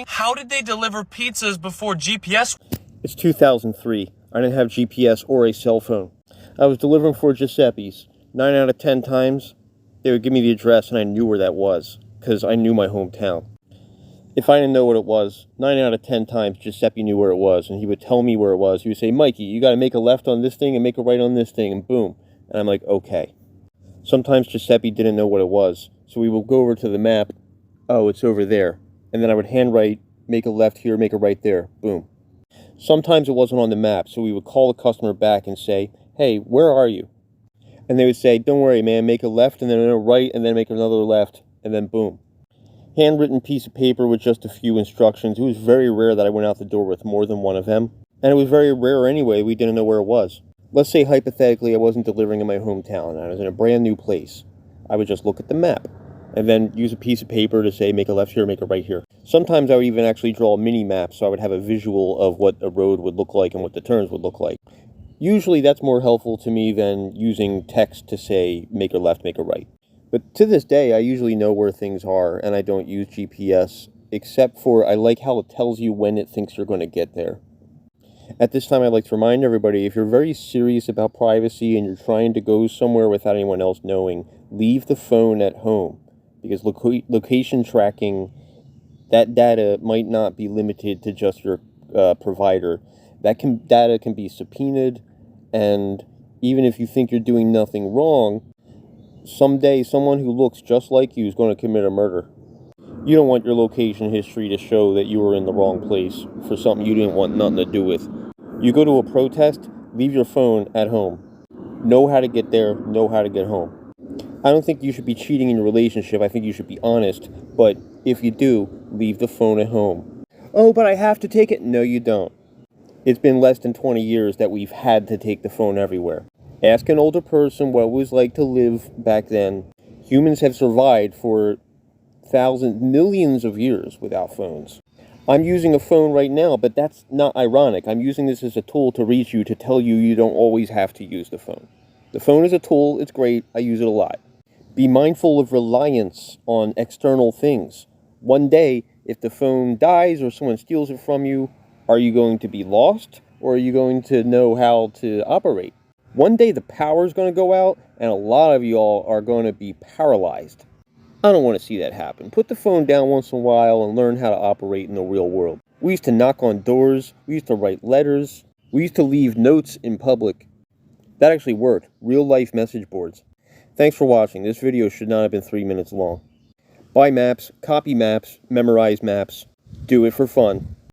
How did they deliver pizzas before GPS? It's 2003. I didn't have GPS or a cell phone. I was delivering for Giuseppe's. 9 out of 10 times, they would give me the address and I knew where that was, because I knew my hometown. If I didn't know what it was, 9 out of 10 times Giuseppe knew where it was, and he would tell me where it was. He would say, Mikey, you got to make a left on this thing and make a right on this thing, and boom. And I'm like, okay. Sometimes Giuseppe didn't know what it was, so we would go over to the map. Oh, it's over there. And then I would handwrite, make a left here, make a right there, boom. Sometimes it wasn't on the map, so we would call the customer back and say, hey, where are you? And they would say, don't worry, man, make a left, and then a right, and then make another left, and then boom. Handwritten piece of paper with just a few instructions. It was very rare that I went out the door with more than one of them. And it was very rare anyway, we didn't know where it was. Let's say hypothetically I wasn't delivering in my hometown, and I was in a brand new place. I would just look at the map, and then use a piece of paper to say, make a left here, make a right here. Sometimes I would even actually draw a mini map, so I would have a visual of what a road would look like and what the turns would look like. Usually that's more helpful to me than using text to say, make a left, make a right. But to this day, I usually know where things are, and I don't use GPS, except for I like how it tells you when it thinks you're going to get there. At this time, I'd like to remind everybody, if you're very serious about privacy and you're trying to go somewhere without anyone else knowing, leave the phone at home. Because location tracking, that data might not be limited to just your provider. Data can be subpoenaed, and even if you think you're doing nothing wrong, someday someone who looks just like you is going to commit a murder. You don't want your location history to show that you were in the wrong place for something you didn't want nothing to do with. You go to a protest, leave your phone at home. Know how to get there, know how to get home. I don't think you should be cheating in your relationship. I think you should be honest. But if you do, leave the phone at home. Oh, but I have to take it. No, you don't. It's been less than 20 years that we've had to take the phone everywhere. Ask an older person what it was like to live back then. Humans have survived for millions of years without phones. I'm using a phone right now, but that's not ironic. I'm using this as a tool to reach you, to tell you you don't always have to use the phone. The phone is a tool. It's great. I use it a lot. Be mindful of reliance on external things. One day, if the phone dies or someone steals it from you, are you going to be lost, or are you going to know how to operate? One day the power is going to go out, and a lot of y'all are going to be paralyzed. I don't want to see that happen. Put the phone down once in a while and learn how to operate in the real world. We used to knock on doors. We used to write letters. We used to leave notes in public. That actually worked. Real life message boards. Thanks for watching. This video should not have been 3 minutes long. Buy maps, copy maps, memorize maps. Do it for fun.